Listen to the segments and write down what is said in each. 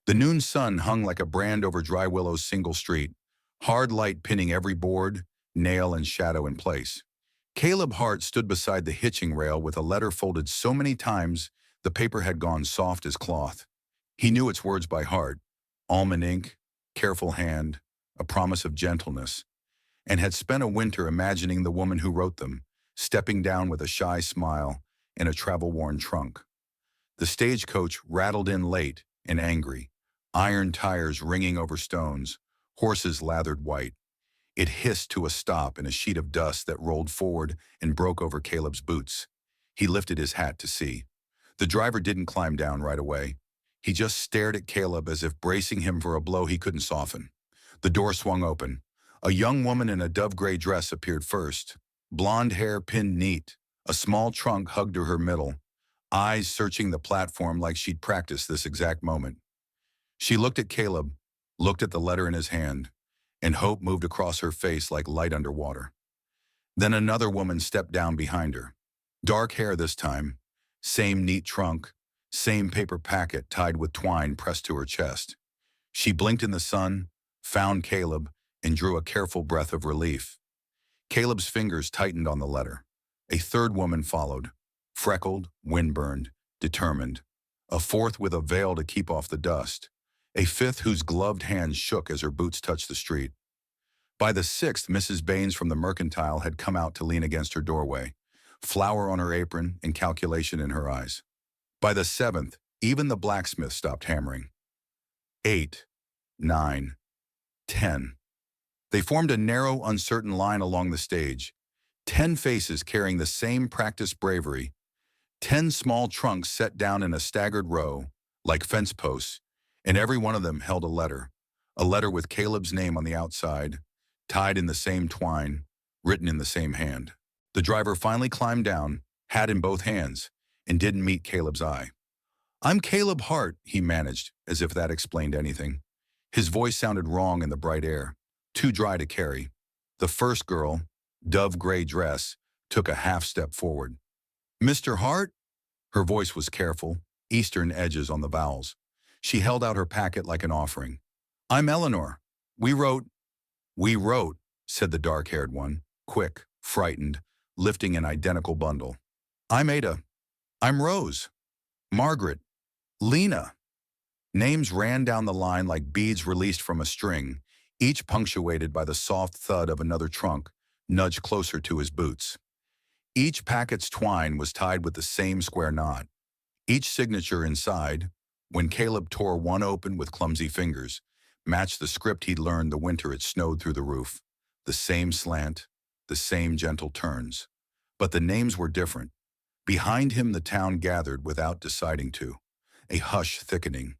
The noon sun hung like a brand over Dry Willow's single street, hard light pinning every board, nail, and shadow in place. Caleb Hart stood beside the hitching rail with a letter folded so many times the paper had gone soft as cloth. He knew its words by heart: almond ink, careful hand, a promise of gentleness, and had spent a winter imagining the woman who wrote them, stepping down with a shy smile in a travel-worn trunk. The stagecoach rattled in late and angry, iron tires ringing over stones, horses lathered white. It hissed to a stop in a sheet of dust that rolled forward and broke over Caleb's boots. He lifted his hat to see. The driver didn't climb down right away. He just stared at Caleb as if bracing him for a blow he couldn't soften. The door swung open. A young woman in a dove-gray dress appeared first, blonde hair pinned neat, a small trunk hugged to her middle, eyes searching the platform like she'd practiced this exact moment. She looked at Caleb, looked at the letter in his hand, and hope moved across her face like light underwater. Then another woman stepped down behind her. Dark hair this time, same neat trunk, same paper packet tied with twine pressed to her chest. She blinked in the sun, found Caleb, and drew a careful breath of relief. Caleb's fingers tightened on the letter. A third woman followed, freckled, windburned, determined. A fourth with a veil to keep off the dust. A fifth whose gloved hands shook as her boots touched the street. By the sixth, Mrs. Baines from the Mercantile had come out to lean against her doorway, flour on her apron and calculation in her eyes. By the seventh, even the blacksmith stopped hammering. 8, 9, 10. They formed a narrow, uncertain line along the stage, 10 faces carrying the same practiced bravery, 10 small trunks set down in a staggered row, like fence posts, and every one of them held a letter with Caleb's name on the outside, tied in the same twine, written in the same hand. The driver finally climbed down, hat in both hands, and didn't meet Caleb's eye. "I'm Caleb Hart," he managed, as if that explained anything. His voice sounded wrong in the bright air, too dry to carry. The first girl, dove-gray dress, took a half-step forward. "Mr. Hart?" Her voice was careful, Eastern edges on the vowels. She held out her packet like an offering. "I'm Eleanor. We wrote, said the dark-haired one, quick, frightened, lifting an identical bundle. "I'm Ada. I'm Rose. Margaret. Lena." Names ran down the line like beads released from a string, each punctuated by the soft thud of another trunk, nudged closer to his boots. Each packet's twine was tied with the same square knot. Each signature inside, when Caleb tore one open with clumsy fingers, matched the script he'd learned the winter it snowed through the roof. The same slant, the same gentle turns. But the names were different. Behind him the town gathered without deciding to, a hush thickening,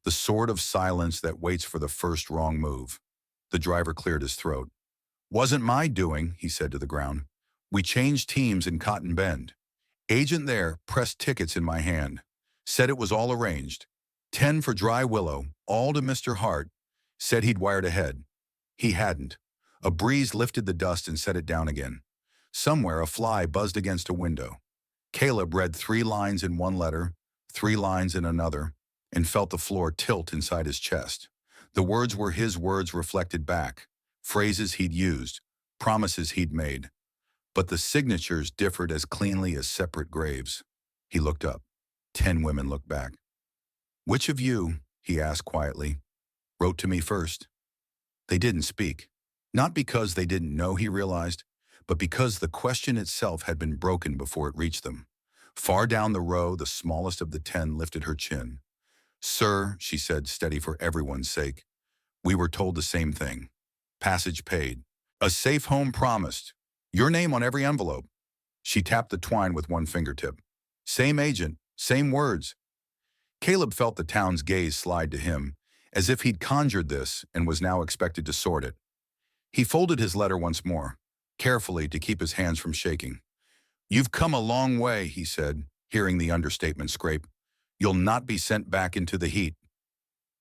the sort of silence that waits for the first wrong move. The driver cleared his throat. "Wasn't my doing," he said to the ground. "We changed teams in Cotton Bend. Agent there pressed tickets in my hand. Said it was all arranged. 10 for Dry Willow, all to Mr. Hart. Said he'd wired ahead. He hadn't. A breeze lifted the dust and set it down again. Somewhere a fly buzzed against a window. Caleb read 3 lines in one letter, 3 lines in another, and felt the floor tilt inside his chest. The words were his words reflected back, phrases he'd used, promises he'd made. But the signatures differed as cleanly as separate graves. He looked up. 10 women looked back. "Which of you," he asked quietly, "wrote to me first?" They didn't speak. Not because they didn't know, he realized, but because the question itself had been broken before it reached them. Far down the row, the smallest of the 10 lifted her chin. "Sir," she said, steady for everyone's sake, "we were told the same thing. Passage paid. A safe home promised. Your name on every envelope." She tapped the twine with one fingertip. "Same agent, same words." Caleb felt the town's gaze slide to him, as if he'd conjured this and was now expected to sort it. He folded his letter once more, carefully to keep his hands from shaking. "You've come a long way," he said, hearing the understatement scrape. "You'll not be sent back into the heat."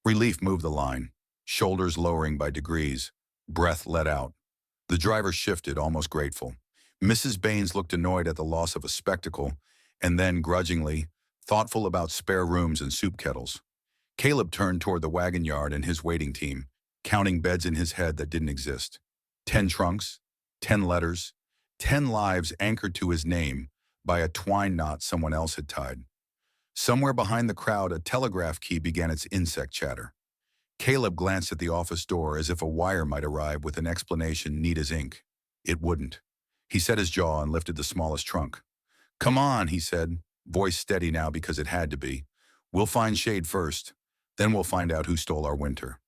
Relief moved the line, shoulders lowering by degrees, breath let out. The driver shifted, almost grateful. Mrs. Baines looked annoyed at the loss of a spectacle, and then, grudgingly, thoughtful about spare rooms and soup kettles. Caleb turned toward the wagon yard and his waiting team, counting beds in his head that didn't exist. 10 trunks, 10 letters, 10 lives anchored to his name by a twine knot someone else had tied. Somewhere behind the crowd, a telegraph key began its insect chatter. Caleb glanced at the office door as if a wire might arrive with an explanation neat as ink. It wouldn't. He set his jaw and lifted the smallest trunk. "Come on," he said, voice steady now because it had to be. "We'll find shade first. Then we'll find out who stole our winter."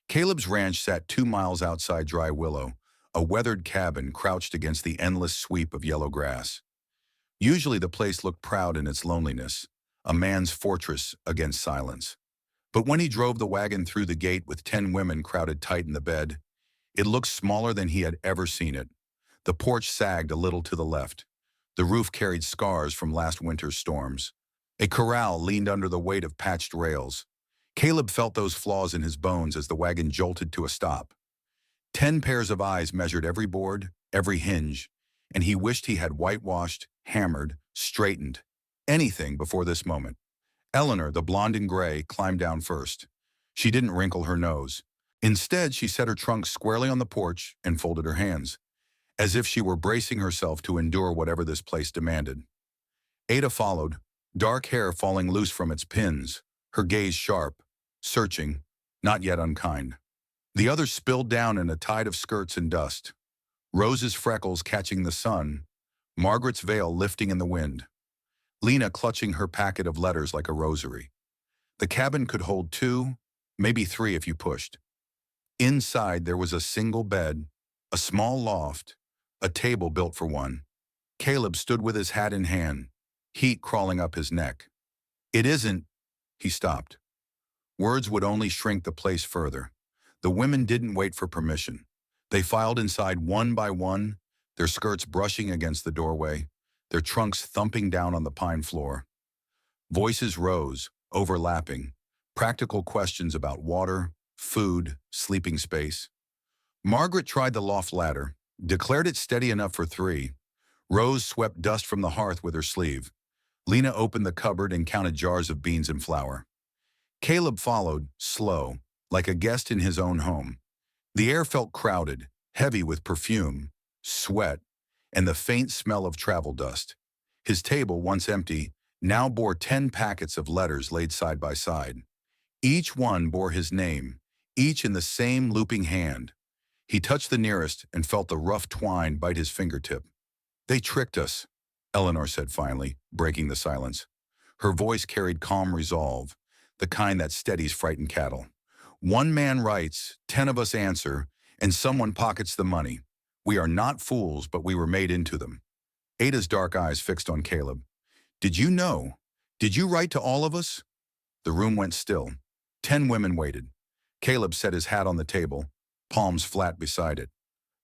Caleb's ranch sat 2 miles outside Dry Willow, a weathered cabin crouched against the endless sweep of yellow grass. Usually the place looked proud in its loneliness, a man's fortress against silence. But when he drove the wagon through the gate with 10 women crowded tight in the bed, it looked smaller than he had ever seen it. The porch sagged a little to the left. The roof carried scars from last winter's storms. A corral leaned under the weight of patched rails. Caleb felt those flaws in his bones as the wagon jolted to a stop. 10 pairs of eyes measured every board, every hinge, and he wished he had whitewashed, hammered, straightened, anything before this moment. Eleanor, the blonde in gray, climbed down first. She didn't wrinkle her nose. Instead, she set her trunk squarely on the porch and folded her hands, as if she were bracing herself to endure whatever this place demanded. Ada followed, dark hair falling loose from its pins, her gaze sharp, searching, not yet unkind. The others spilled down in a tide of skirts and dust. Rose's freckles catching the sun, Margaret's veil lifting in the wind. Lena clutching her packet of letters like a rosary. The cabin could hold 2, maybe 3 if you pushed. Inside there was a single bed, a small loft, a table built for one. Caleb stood with his hat in hand, heat crawling up his neck. "It isn't," he stopped. Words would only shrink the place further. The women didn't wait for permission. They filed inside one by one, their skirts brushing against the doorway, their trunks thumping down on the pine floor. Voices rose, overlapping, practical questions about water, food, sleeping space. Margaret tried the loft ladder, declared it steady enough for 3. Rose swept dust from the hearth with her sleeve. Lena opened the cupboard and counted jars of beans and flour. Caleb followed, slow, like a guest in his own home. The air felt crowded, heavy with perfume, sweat, and the faint smell of travel dust. His table, once empty, now bore 10 packets of letters laid side by side. Each one bore his name, each in the same looping hand. He touched the nearest and felt the rough twine bite his fingertip. "They tricked us," Eleanor said finally, breaking the silence. Her voice carried calm resolve, the kind that steadies frightened cattle. "One man writes, 10 of us answer, and someone pockets the money. We are not fools, but we were made into them." Ada's dark eyes fixed on Caleb. "Did you know? Did you write to all of us?" The room went still. 10 women waited. Caleb set his hat on the table, palms flat beside it.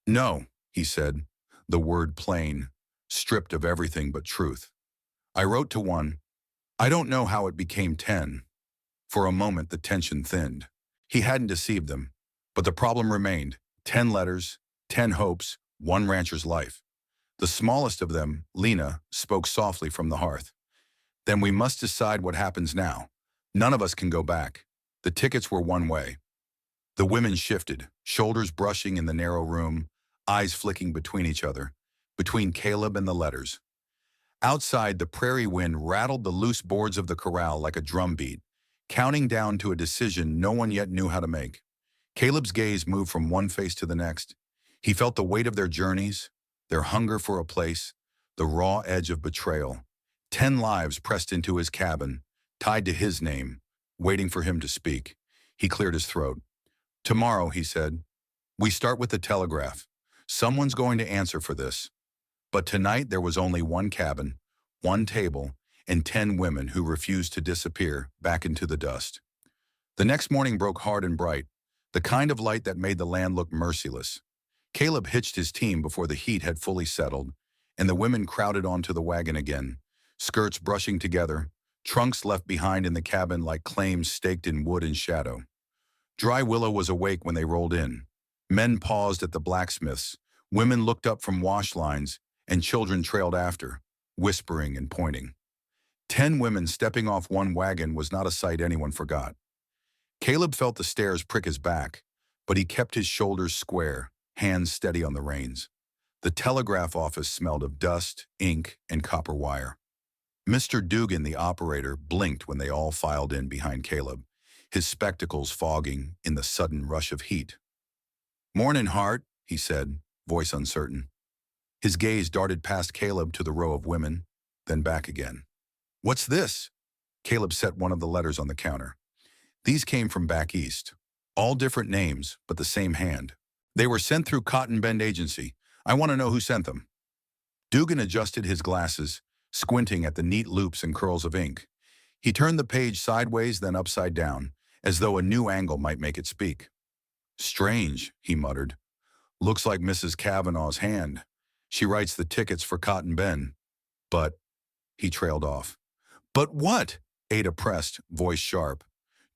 "No," he said, the word plain, stripped of everything but truth. "I wrote to one. I don't know how it became 10. For a moment, the tension thinned. He hadn't deceived them, but the problem remained. 10 letters, 10 hopes, 1 rancher's life. The smallest of them, Lena, spoke softly from the hearth. "Then we must decide what happens now. None of us can go back. The tickets were one way." The women shifted, shoulders brushing in the narrow room, eyes flicking between each other, between Caleb and the letters. Outside, the prairie wind rattled the loose boards of the corral like a drumbeat, counting down to a decision no one yet knew how to make. Caleb's gaze moved from one face to the next. He felt the weight of their journeys, their hunger for a place, the raw edge of betrayal. 10 lives pressed into his cabin, tied to his name, waiting for him to speak. He cleared his throat. "Tomorrow," he said, "we start with the telegraph. Someone's going to answer for this." But tonight there was only one cabin, one table, and 10 women who refused to disappear back into the dust. The next morning broke hard and bright, the kind of light that made the land look merciless. Caleb hitched his team before the heat had fully settled, and the women crowded onto the wagon again, skirts brushing together, trunks left behind in the cabin like claims staked in wood and shadow. Dry Willow was awake when they rolled in. Men paused at the blacksmiths, women looked up from wash lines, and children trailed after, whispering and pointing. 10 women stepping off one wagon was not a sight anyone forgot. Caleb felt the stairs prick his back, but he kept his shoulders square, hands steady on the reins. The telegraph office smelled of dust, ink, and copper wire. Mr. Dugan, the operator, blinked when they all filed in behind Caleb, his spectacles fogging in the sudden rush of heat. "Mornin', Hart," he said, voice uncertain. His gaze darted past Caleb to the row of women, then back again. "What's this?" Caleb set one of the letters on the counter. These came from back east. All different names, but the same hand. "They were sent through Cotton Bend Agency. I want to know who sent them." Dugan adjusted his glasses, squinting at the neat loops and curls of ink. He turned the page sideways, then upside down, as though a new angle might make it speak. "Strange," he muttered. "Looks like Mrs. Kavanaugh's hand. She writes the tickets for Cotton Bend. But," he trailed off. "But what?" Ada pressed, voice sharp.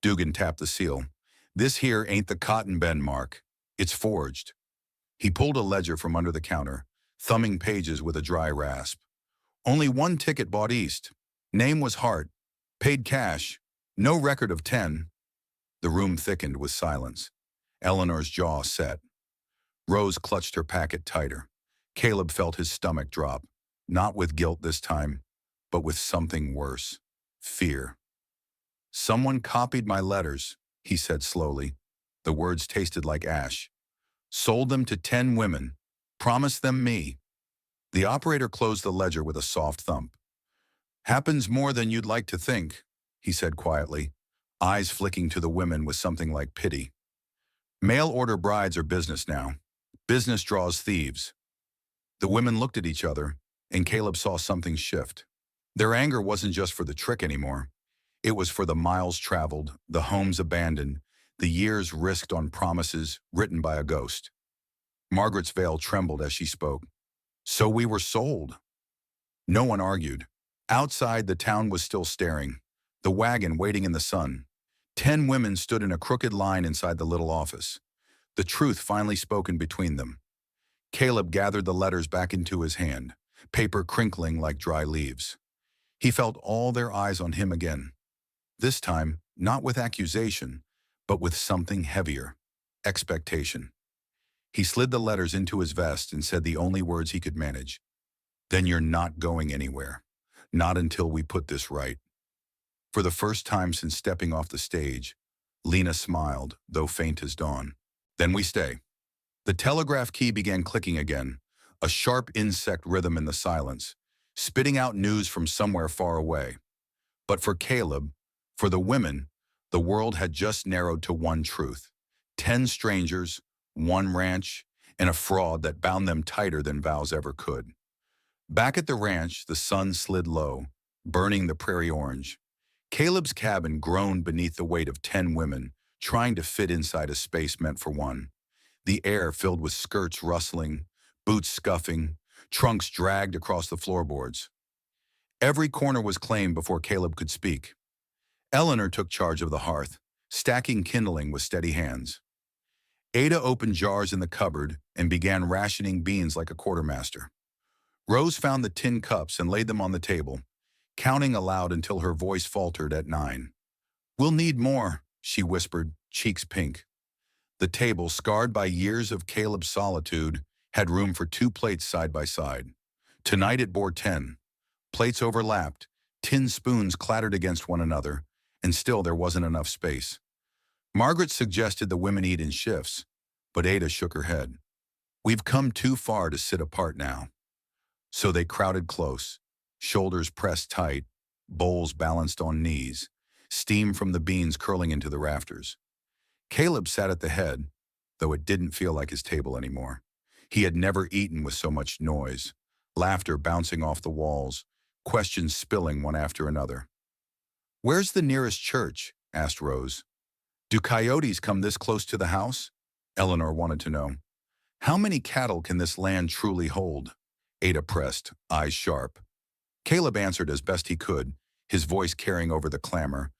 Dugan tapped the seal. "This here ain't the Cotton Bend mark. It's forged." He pulled a ledger from under the counter, thumbing pages with a dry rasp. "Only one ticket bought east. Name was Hart. Paid cash. No record of 10. The room thickened with silence. Eleanor's jaw set. Rose clutched her packet tighter. Caleb felt his stomach drop, not with guilt this time, but with something worse. Fear. "Someone copied my letters," he said slowly. The words tasted like ash. "Sold them to 10 women. Promised them me." The operator closed the ledger with a soft thump. "Happens more than you'd like to think," he said quietly, eyes flicking to the women with something like pity. "Mail-order brides are business now. Business draws thieves." The women looked at each other, and Caleb saw something shift. Their anger wasn't just for the trick anymore. It was for the miles traveled, the homes abandoned, the years risked on promises written by a ghost. Margaret's veil trembled as she spoke. "So we were sold." No one argued. Outside, the town was still staring, the wagon waiting in the sun. 10 women stood in a crooked line inside the little office, the truth finally spoken between them. Caleb gathered the letters back into his hand, paper crinkling like dry leaves. He felt all their eyes on him again. This time, not with accusation, but with something heavier. Expectation. He slid the letters into his vest and said the only words he could manage. "Then you're not going anywhere. Not until we put this right." For the first time since stepping off the stage, Lena smiled, though faint as dawn. "Then we stay." The telegraph key began clicking again, a sharp insect rhythm in the silence, spitting out news from somewhere far away. But for Caleb, for the women, the world had just narrowed to one truth. 10 strangers, one ranch, and a fraud that bound them tighter than vows ever could. Back at the ranch, the sun slid low, burning the prairie orange. Caleb's cabin groaned beneath the weight of 10 women, trying to fit inside a space meant for one. The air filled with skirts rustling, boots scuffing, trunks dragged across the floorboards. Every corner was claimed before Caleb could speak. Eleanor took charge of the hearth, stacking kindling with steady hands. Ada opened jars in the cupboard and began rationing beans like a quartermaster. Rose found the tin cups and laid them on the table, counting aloud until her voice faltered at 9. "We'll need more," she whispered, cheeks pink. The table, scarred by years of Caleb's solitude, had room for 2 plates side by side. Tonight it bore 10. Plates overlapped, tin spoons clattered against one another, and still there wasn't enough space. Margaret suggested the women eat in shifts, but Ada shook her head. "We've come too far to sit apart now." So they crowded close, shoulders pressed tight, bowls balanced on knees, steam from the beans curling into the rafters. Caleb sat at the head, though it didn't feel like his table anymore. He had never eaten with so much noise, laughter bouncing off the walls, questions spilling one after another. "Where's the nearest church?" asked Rose. "Do coyotes come this close to the house?" Eleanor wanted to know. "How many cattle can this land truly hold?" Ada pressed, eyes sharp. Caleb answered as best he could, his voice carrying over the clamor,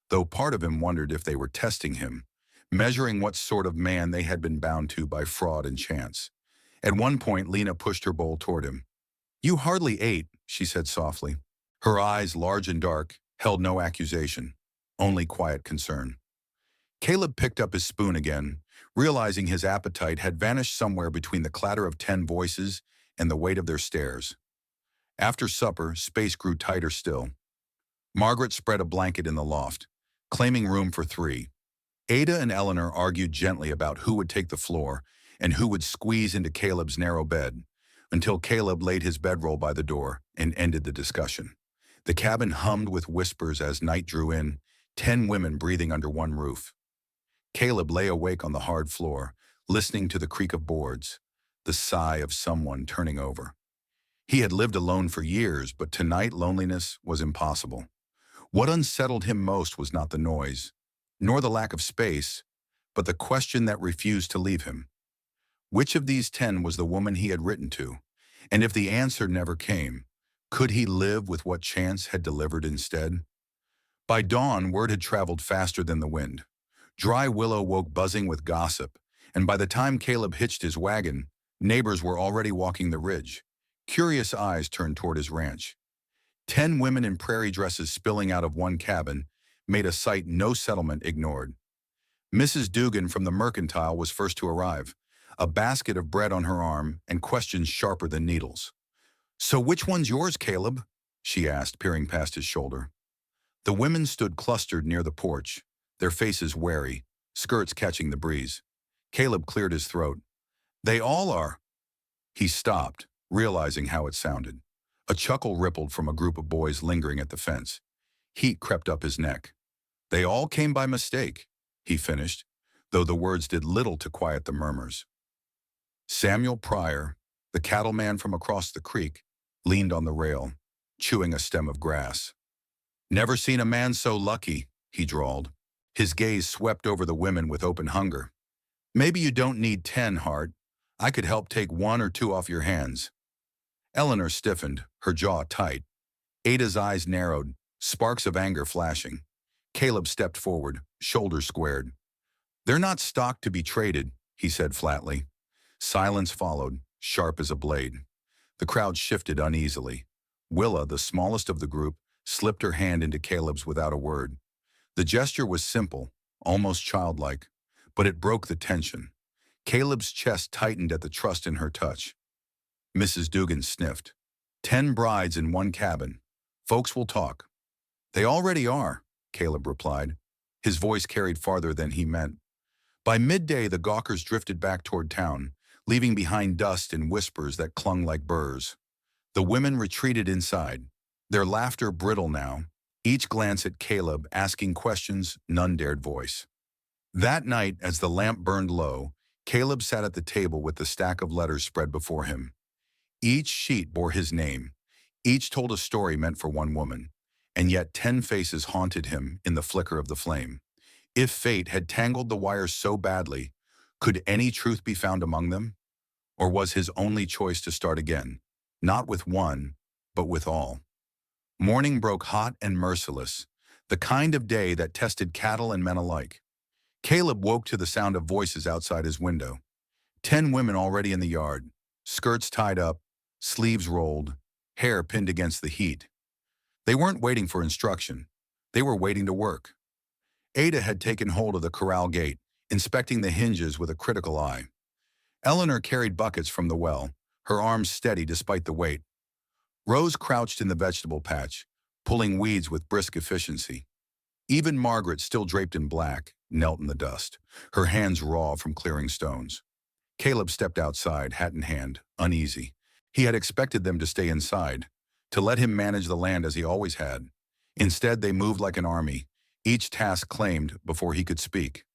though part of him wondered if they were testing him, measuring what sort of man they had been bound to by fraud and chance. At one point, Lena pushed her bowl toward him. "You hardly ate," she said softly. Her eyes, large and dark, held no accusation, only quiet concern. Caleb picked up his spoon again, realizing his appetite had vanished somewhere between the clatter of 10 voices and the weight of their stares. After supper, space grew tighter still. Margaret spread a blanket in the loft, claiming room for 3. Ada and Eleanor argued gently about who would take the floor and who would squeeze into Caleb's narrow bed, until Caleb laid his bedroll by the door and ended the discussion. The cabin hummed with whispers as night drew in, 10 women breathing under one roof. Caleb lay awake on the hard floor, listening to the creak of boards, the sigh of someone turning over. He had lived alone for years, but tonight loneliness was impossible. What unsettled him most was not the noise, nor the lack of space, but the question that refused to leave him. Which of these 10 was the woman he had written to? And if the answer never came, could he live with what chance had delivered instead? By dawn, word had traveled faster than the wind. Dry Willow woke buzzing with gossip, and by the time Caleb hitched his wagon, neighbors were already walking the ridge. Curious eyes turned toward his ranch. 10 women in prairie dresses spilling out of one cabin made a sight no settlement ignored. Mrs. Dugan from the mercantile was first to arrive, a basket of bread on her arm and questions sharper than needles. "So which one's yours, Caleb?" she asked, peering past his shoulder. The women stood clustered near the porch, their faces wary, skirts catching the breeze. Caleb cleared his throat. "They all are." He stopped, realizing how it sounded. A chuckle rippled from a group of boys lingering at the fence. Heat crept up his neck. "They all came by mistake," he finished, though the words did little to quiet the murmurs. Samuel Pryor, the cattleman from across the creek, leaned on the rail, chewing a stem of grass. "Never seen a man so lucky," he drawled. His gaze swept over the women with open hunger. "Maybe you don't need 10, Hart. I could help take 1 or 2 off your hands." Eleanor stiffened, her jaw tight. Ada's eyes narrowed, sparks of anger flashing. Caleb stepped forward, shoulders squared. "They're not stock to be traded," he said flatly. Silence followed, sharp as a blade. The crowd shifted uneasily. Willa, the smallest of the group, slipped her hand into Caleb's without a word. The gesture was simple, almost childlike, but it broke the tension. Caleb's chest tightened at the trust in her touch. Mrs. Dugan sniffed. 10 brides in one cabin. Folks will talk." "They already are," Caleb replied. His voice carried farther than he meant. By midday, the gawkers drifted back toward town, leaving behind dust and whispers that clung like burrs. The women retreated inside, their laughter brittle now, each glance at Caleb asking questions none dared voice. That night, as the lamp burned low, Caleb sat at the table with the stack of letters spread before him. Each sheet bore his name, each told a story meant for one woman, and yet 10 faces haunted him in the flicker of the flame. If fate had tangled the wires so badly, could any truth be found among them? Or was his only choice to start again, not with one, but with all? Morning broke hot and merciless, the kind of day that tested cattle and men alike. Caleb woke to the sound of voices outside his window. 10 women already in the yard, skirts tied up, sleeves rolled, hair pinned against the heat. They weren't waiting for instruction. They were waiting to work. Ada had taken hold of the corral gate, inspecting the hinges with a critical eye. Eleanor carried buckets from the well, her arms steady despite the weight. Rose crouched in the vegetable patch, pulling weeds with brisk efficiency. Even Margaret, still draped in black, knelt in the dust, her hands raw from clearing stones. Caleb stepped outside, hat in hand, uneasy. He had expected them to stay inside, to let him manage the land as he always had. Instead, they moved like an army, each task claimed before he could speak.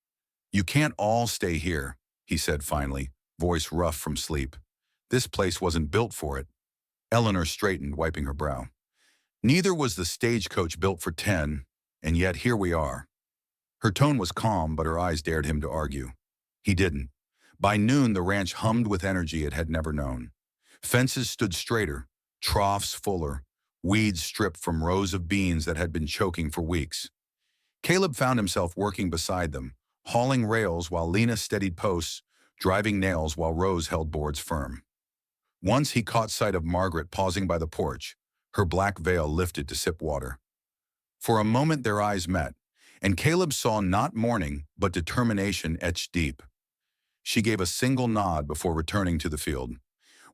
"You can't all stay here," he said finally, voice rough from sleep. "This place wasn't built for it." Eleanor straightened, wiping her brow. "Neither was the stagecoach built for 10, and yet here we are." Her tone was calm, but her eyes dared him to argue. He didn't. By noon, the ranch hummed with energy it had never known. Fences stood straighter, troughs fuller, weeds stripped from rows of beans that had been choking for weeks. Caleb found himself working beside them, hauling rails while Lena steadied posts, driving nails while Rose held boards firm. Once he caught sight of Margaret pausing by the porch, Her black veil lifted to sip water. For a moment their eyes met, and Caleb saw not mourning but determination etched deep. She gave a single nod before returning to the field.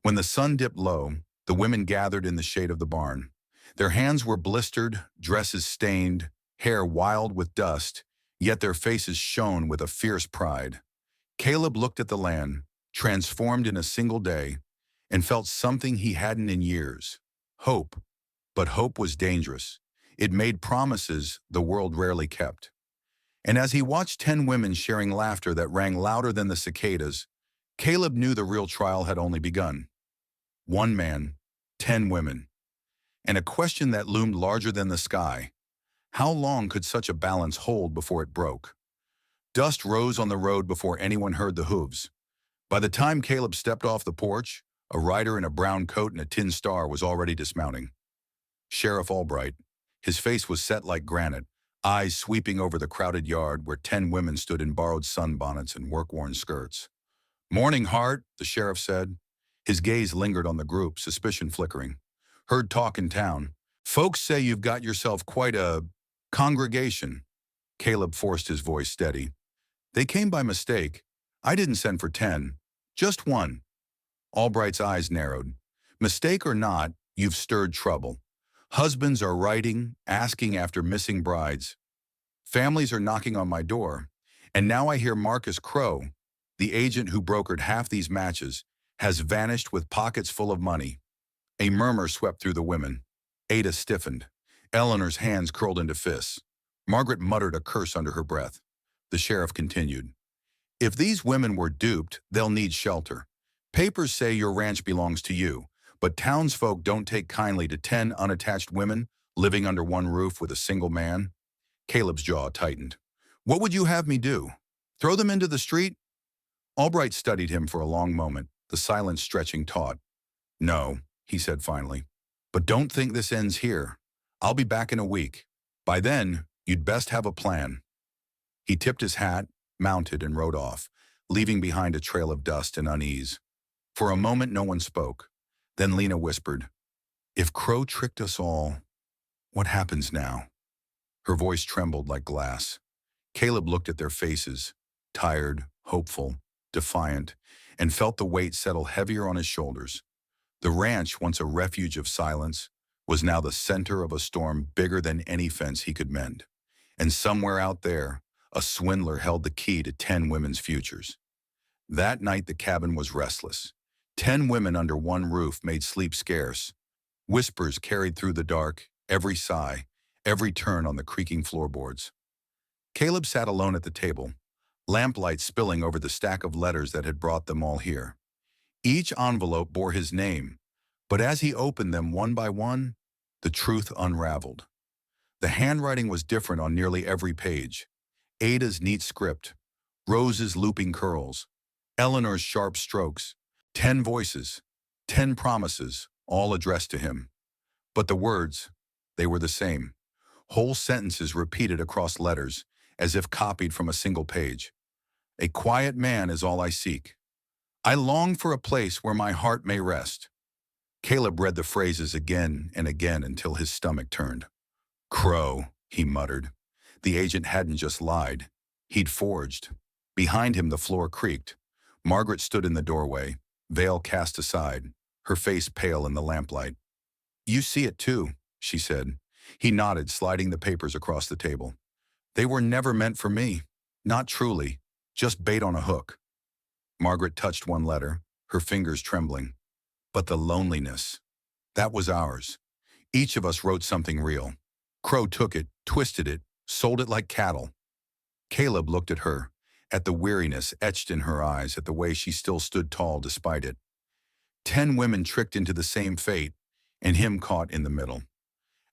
When the sun dipped low, the women gathered in the shade of the barn. Their hands were blistered, dresses stained, hair wild with dust, yet their faces shone with a fierce pride. Caleb looked at the land, transformed in a single day, and felt something he hadn't in years. Hope. But hope was dangerous. It made promises the world rarely kept. And as he watched 10 women sharing laughter that rang louder than the cicadas, Caleb knew the real trial had only begun. One man, 10 women. And a question that loomed larger than the sky. How long could such a balance hold before it broke? Dust rose on the road before anyone heard the hooves. By the time Caleb stepped off the porch, a rider in a brown coat and a tin star was already dismounting. Sheriff Albright. His face was set like granite, eyes sweeping over the crowded yard where 10 women stood in borrowed sunbonnets and work-worn skirts. "Morning, Hart," the sheriff said. His gaze lingered on the group, suspicion flickering. "Heard talk in town. Folks say you've got yourself quite a congregation." Caleb forced his voice steady. "They came by mistake. I didn't send for 10. Just one." Albright's eyes narrowed. "Mistake or not, you've stirred trouble. Husbands are writing, asking after missing brides. Families are knocking on my door. And now I hear Marcus Crow, the agent who brokered half these matches, has vanished with pockets full of money." A murmur swept through the women. Ada stiffened. Eleanor's hands curled into fists. Margaret muttered a curse under her breath. The sheriff continued. "If these women were duped, they'll need shelter. Papers say your ranch belongs to you, but townsfolk don't take kindly to 10 unattached women living under one roof with a single man." Caleb's jaw tightened. "What would you have me do? Throw them into the street?" Albright studied him for a long moment, the silence stretching taut. "No," he said finally. "But don't think this ends here. I'll be back in a week. By then, you'd best have a plan." He tipped his hat, mounted, and rode off, leaving behind a trail of dust and unease. For a moment, no one spoke. Then Lena whispered, "If Crow tricked us all, what happens now?" Her voice trembled like glass. Caleb looked at their faces, tired, hopeful, defiant, and felt the weight settle heavier on his shoulders. The ranch, once a refuge of silence, was now the center of a storm bigger than any fence he could mend. And somewhere out there, a swindler held the key to 10 women's futures. That night the cabin was restless. 10 women under one roof made sleep scarce. Whispers carried through the dark, every sigh, every turn on the creaking floorboards. Caleb sat alone at the table, lamplight spilling over the stack of letters that had brought them all here. Each envelope bore his name, but as he opened them one by one, the truth unraveled. The handwriting was different on nearly every page. Ada's neat script, Rose's looping curls, Eleanor's sharp strokes, 10 voices, 10 promises, all addressed to him. But the words, they were the same. Whole sentences repeated across letters, as if copied from a single page. "A quiet man is all I seek. I long for a place where my heart may rest." Caleb read the phrases again and again until his stomach turned. "Crow," he muttered. The agent hadn't just lied. He'd forged. Behind him the floor creaked. Margaret stood in the doorway, veil cast aside, her face pale in the lamplight. "You see it too," she said. He nodded, sliding the papers across the table. "They were never meant for me. Not truly. Just bait on a hook." Margaret touched one letter, her fingers trembling. "But the loneliness. That was ours. Each of us wrote something real. Crow took it, twisted it, sold it like cattle." Caleb looked at her, at the weariness etched in her eyes, at the way she still stood tall despite it. 10 women tricked into the same fate, and him caught in the middle.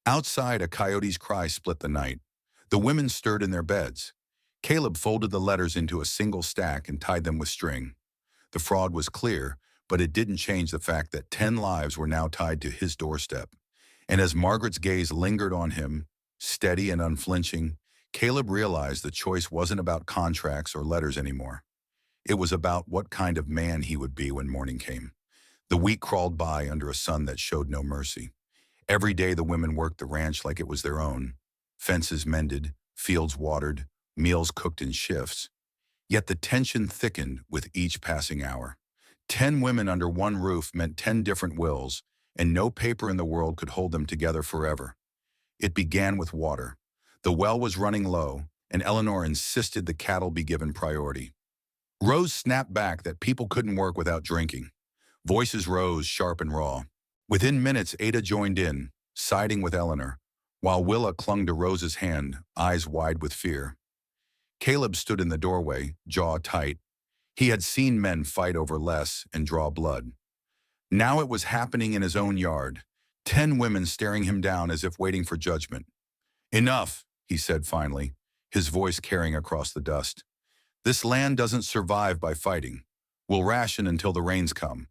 Outside, a coyote's cry split the night. The women stirred in their beds. Caleb folded the letters into a single stack and tied them with string. The fraud was clear, but it didn't change the fact that 10 lives were now tied to his doorstep. And as Margaret's gaze lingered on him, steady and unflinching, Caleb realized the choice wasn't about contracts or letters anymore. It was about what kind of man he would be when morning came. The week crawled by under a sun that showed no mercy. Every day the women worked the ranch like it was their own. Fences mended, fields watered, meals cooked in shifts. Yet the tension thickened with each passing hour. 10 women under one roof meant 10 different wills, and no paper in the world could hold them together forever. It began with water. The well was running low, and Eleanor insisted the cattle be given priority. Rose snapped back that people couldn't work without drinking. Voices rose, sharp and raw. Within minutes, Ada joined in, siding with Eleanor, while Willa clung to Rose's hand, eyes wide with fear. Caleb stood in the doorway, jaw tight. He had seen men fight over less and draw blood. Now it was happening in his own yard, 10 women staring him down as if waiting for judgment. "Enough," he said finally, his voice carrying across the dust. "This land doesn't survive by fighting. We'll ration until the rains come."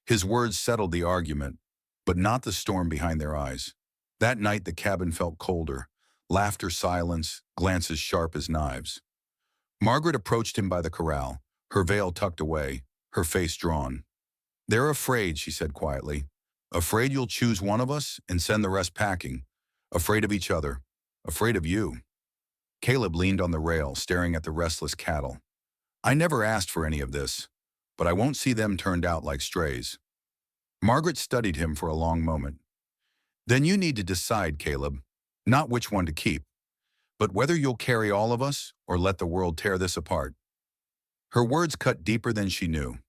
His words settled the argument, but not the storm behind their eyes. That night the cabin felt colder, laughter silence, glances sharp as knives. Margaret approached him by the corral, her veil tucked away, her face drawn. "They're afraid," she said quietly. "Afraid you'll choose one of us and send the rest packing. Afraid of each other. Afraid of you." Caleb leaned on the rail, staring at the restless cattle. "I never asked for any of this, but I won't see them turned out like strays." Margaret studied him for a long moment. "Then you need to decide, Caleb, not which one to keep, but whether you'll carry all of us or let the world tear this apart." Her words cut deeper than she knew.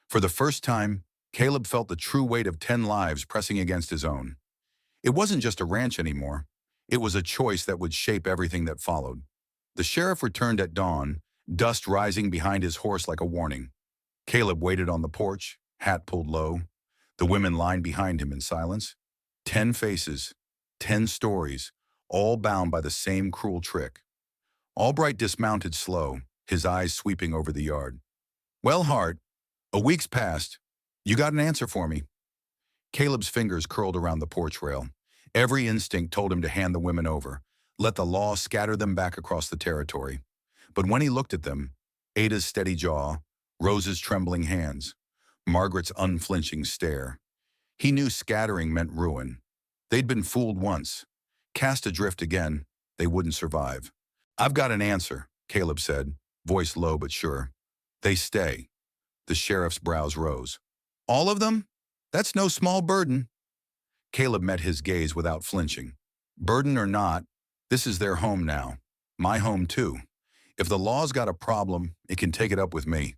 For the first time, Caleb felt the true weight of 10 lives pressing against his own. It wasn't just a ranch anymore. It was a choice that would shape everything that followed. The sheriff returned at dawn, dust rising behind his horse like a warning. Caleb waited on the porch, hat pulled low. The women lined behind him in silence. 10 faces, 10 stories, all bound by the same cruel trick. Albright dismounted slow, his eyes sweeping over the yard. "Well, Hart, a week's passed. You got an answer for me?" Caleb's fingers curled around the porch rail. Every instinct told him to hand the women over, let the law scatter them back across the territory. But when he looked at them, Ada's steady jaw, Rose's trembling hands, Margaret's unflinching stare, he knew scattering meant ruin. They'd been fooled once. Cast adrift again, they wouldn't survive. "I've got an answer," Caleb said, voice low but sure. "They stay." The sheriff's brows rose. "All of them? That's no small burden." Caleb met his gaze without flinching. "Burden or not, this is their home now. My home too. If the law's got a problem, it can take it up with me."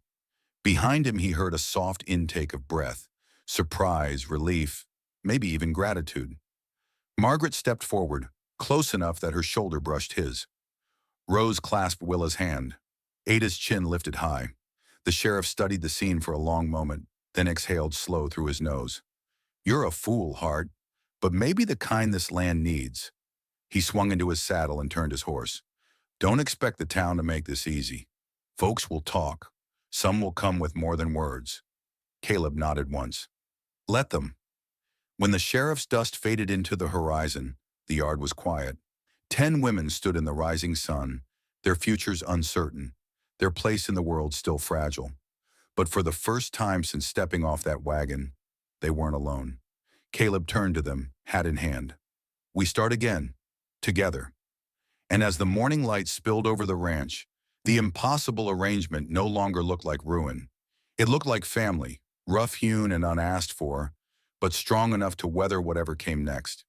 Behind him he heard a soft intake of breath. Surprise, relief, maybe even gratitude. Margaret stepped forward, close enough that her shoulder brushed his. Rose clasped Willa's hand. Ada's chin lifted high. The sheriff studied the scene for a long moment, then exhaled slow through his nose. "You're a fool, Hart, but maybe the kind this land needs." He swung into his saddle and turned his horse. "Don't expect the town to make this easy. Folks will talk. Some will come with more than words." Caleb nodded once. "Let them." When the sheriff's dust faded into the horizon, the yard was quiet. 10 women stood in the rising sun, their futures uncertain, their place in the world still fragile. But for the first time since stepping off that wagon, they weren't alone. Caleb turned to them, hat in hand. "We start again, together." And as the morning light spilled over the ranch, the impossible arrangement no longer looked like ruin. It looked like family, rough-hewn and unasked for, but strong enough to weather whatever came next.